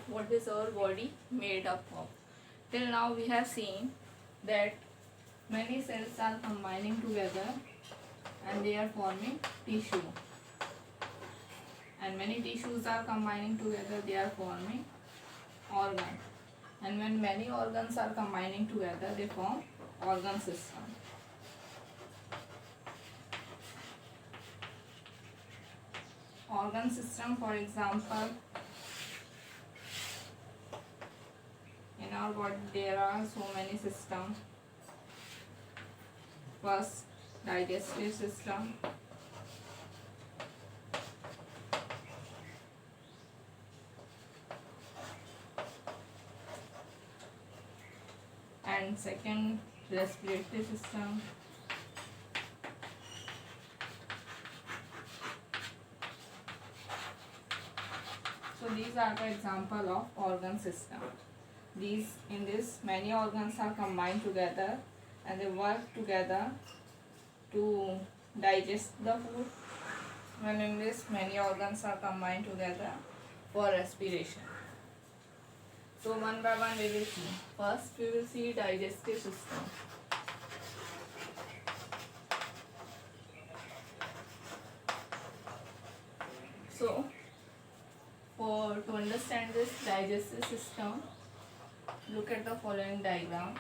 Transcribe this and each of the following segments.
what is our body made up of. Till now we have seen that many cells are combining together and they are forming tissue, and many tissues are combining together, they are forming organ, and when many organs are combining together they form organ system. Organ system, for example, in our body there are so many systems. First, digestive system, and second, respiratory system, so these are the example of organ system. In this many organs are combined together and they work together to digest the food, and in this many organs are combined together for respiration. So one by one we will see. First we will see digestive system. So to understand this digestive system, look at the following diagram.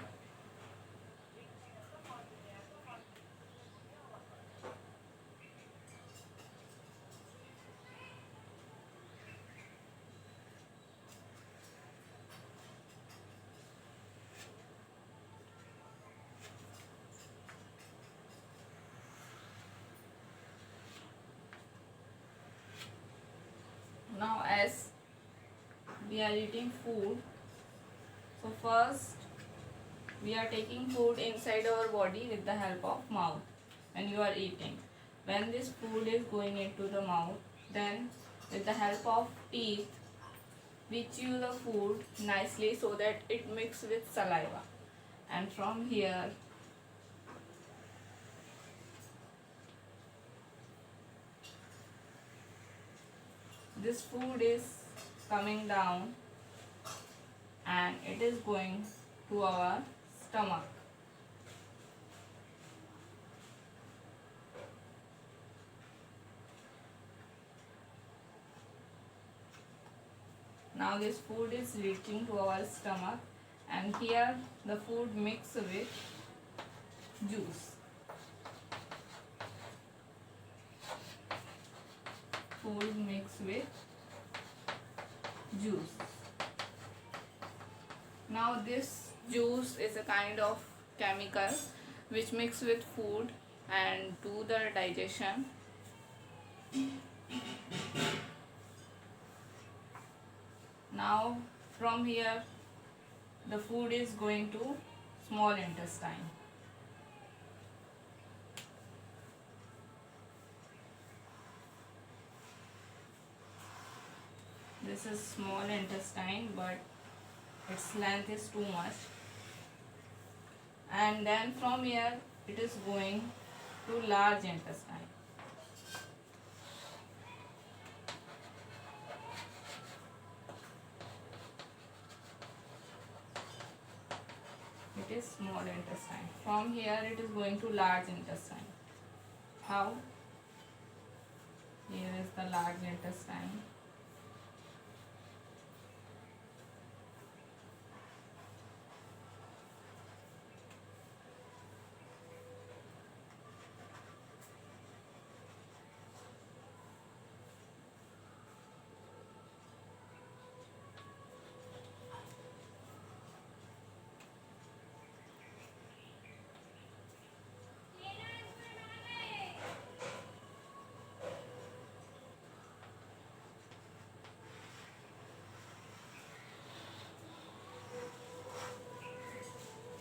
Now as we are eating food, so first we are taking food inside our body with the help of mouth when you are eating. When this food is going into the mouth, then with the help of teeth we chew the food nicely so that it mixes with saliva, and from here this food is coming down and it is going to our stomach. Now this food is reaching to our stomach, and here the food mixes with juice. Food mixed with juice. Now this juice is a kind of chemical which mix with food and do the digestion. Now from here the food is going to small intestine. This is small intestine, but its length is too much, and then from here it is going to large intestine. It is small intestine. From here it is going to large intestine. How? Here is the large intestine.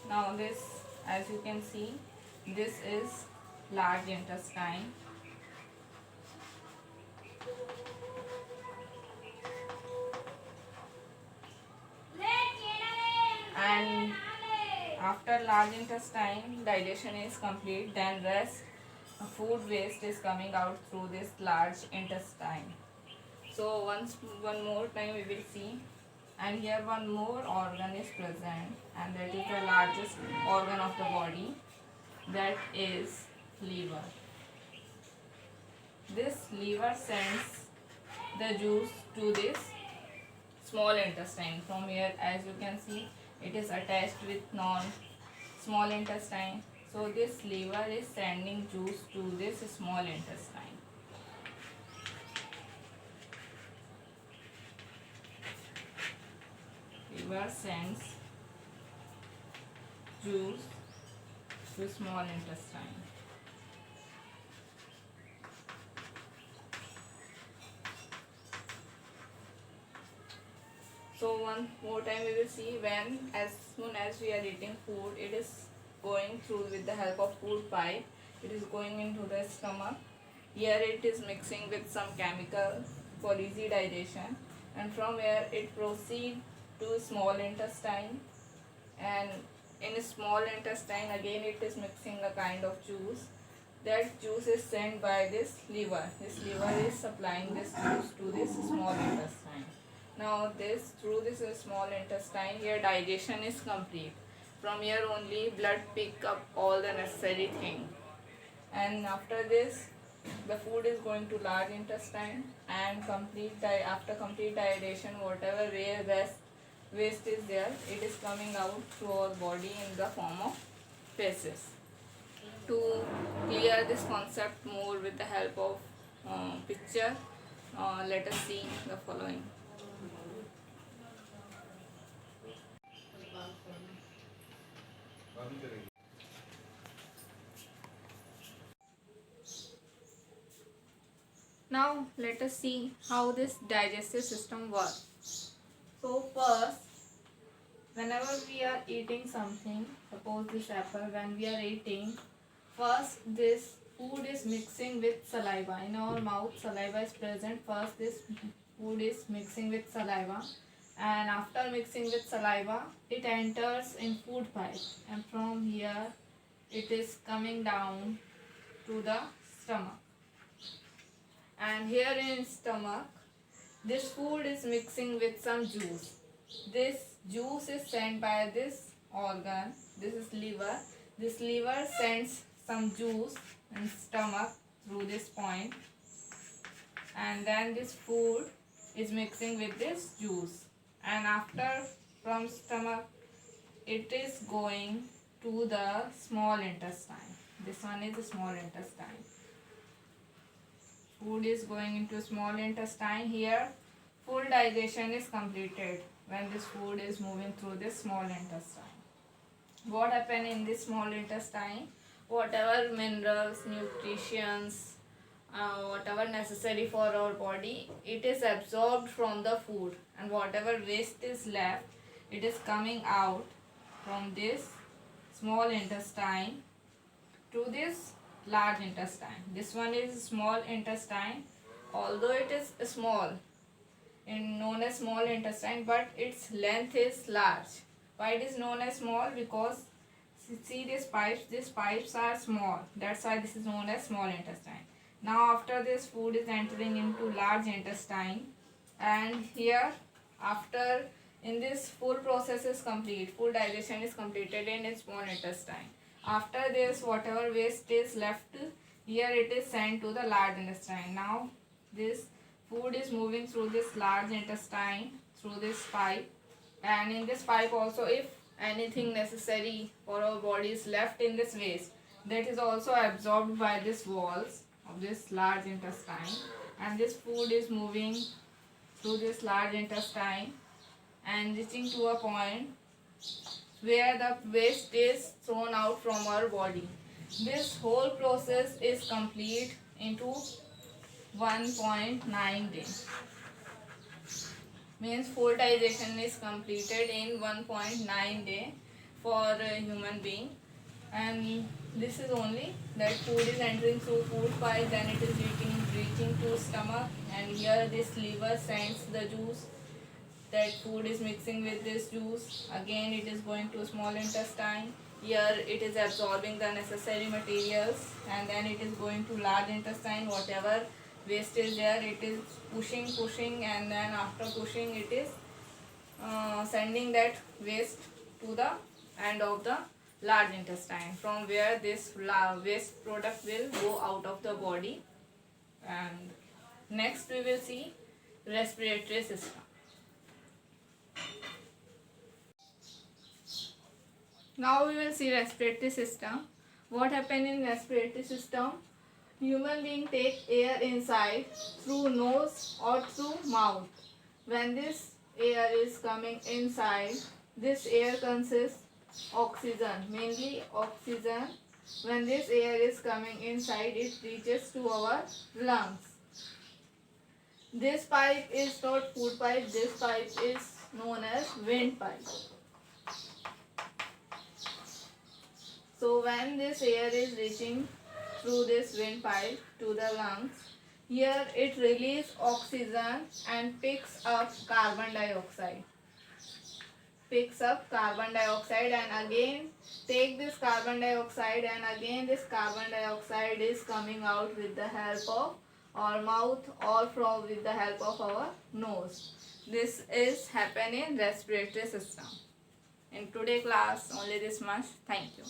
Now this, as you can see, this is large intestine. And after large intestine digestion is complete, then rest food waste is coming out through this large intestine. So one more time we will see. And here one more organ is present, and that is the largest organ of the body, that is liver. This liver sends the juice to this small intestine. From here, as you can see, it is attached with non small intestine. So this liver is sending juice to this small intestine. Liver sends juice to small intestine. So one more time we will see, when as soon as we are eating food, it is going through with the help of food pipe. It is going into the stomach. Here it is mixing with some chemical for easy digestion, and from here it proceeds to small intestine, and in small intestine again it is mixing a kind of juice. That juice is sent by this liver. This liver is supplying this juice to this small intestine. Now this, through this small intestine, here digestion is complete. From here only blood pick up all the necessary thing, and after this the food is going to large intestine, and after complete digestion, whatever waste is there, it is coming out through our body in the form of feces. To clear this concept more with the help of picture, let us see the following. Now let us see how this digestive system works. So first, whenever we are eating something, suppose this apple, when we are eating, first this food is mixing with saliva. In our mouth saliva is present. First this food is mixing with saliva, and after mixing with saliva it enters in food pipe, and from here it is coming down to the stomach. And here in stomach, this food is mixing with some juice. This juice is sent by this organ. This is liver. This liver sends some juice in stomach through this point, and then this food is mixing with this juice, and after from stomach it is going to the small intestine. This one is the small intestine. Food is going into small intestine. Here full digestion is completed when this food is moving through this small intestine. What happen in this small intestine? Whatever minerals, nutrients, whatever necessary for our body, it is absorbed from the food, and whatever waste is left, it is coming out from this small intestine to this large intestine. This one is small intestine, although it is small and known as small intestine, but its length is large. Why it is known as small? Because see these pipes are small, that's why this is known as small intestine. Now after this food is entering into large intestine, and here after, in this full process is complete, full digestion is completed in small intestine. After this, whatever waste is left, here it is sent to the large intestine. Now this food is moving through this large intestine through this pipe, and in this pipe also, if anything necessary for our body is left in this waste, that is also absorbed by this walls of this large intestine, and this food is moving through this large intestine and reaching to a point where the waste is thrown out from our body. This whole process is complete into 1.9 days. Means full digestion is completed in 1.9 day for a human being, and this is only that food is entering through food pipe, then it is reaching to stomach, and here this liver sends the juice. That food is mixing with this juice, again it is going to small intestine. Here it is absorbing the necessary materials, and then it is going to large intestine. Whatever waste is there, it is pushing, and then after pushing it is sending that waste to the end of the large intestine, from where this waste product will go out of the body. And next we will see respiratory system. Now we will see respiratory system. What happen in respiratory system? Human being take air inside through nose or through mouth. When this air is coming inside, this air consists oxygen, mainly oxygen. When this air is coming inside, it reaches to our lungs. This pipe is not food pipe, this pipe is known as windpipe. So when this air is reaching through this windpipe to the lungs, here it releases oxygen and picks up carbon dioxide. Picks up carbon dioxide and again take this carbon dioxide, and again this carbon dioxide is coming out with the help of our mouth or from with the help of our nose. This is happen in respiratory system. In today class only this much. Thank you.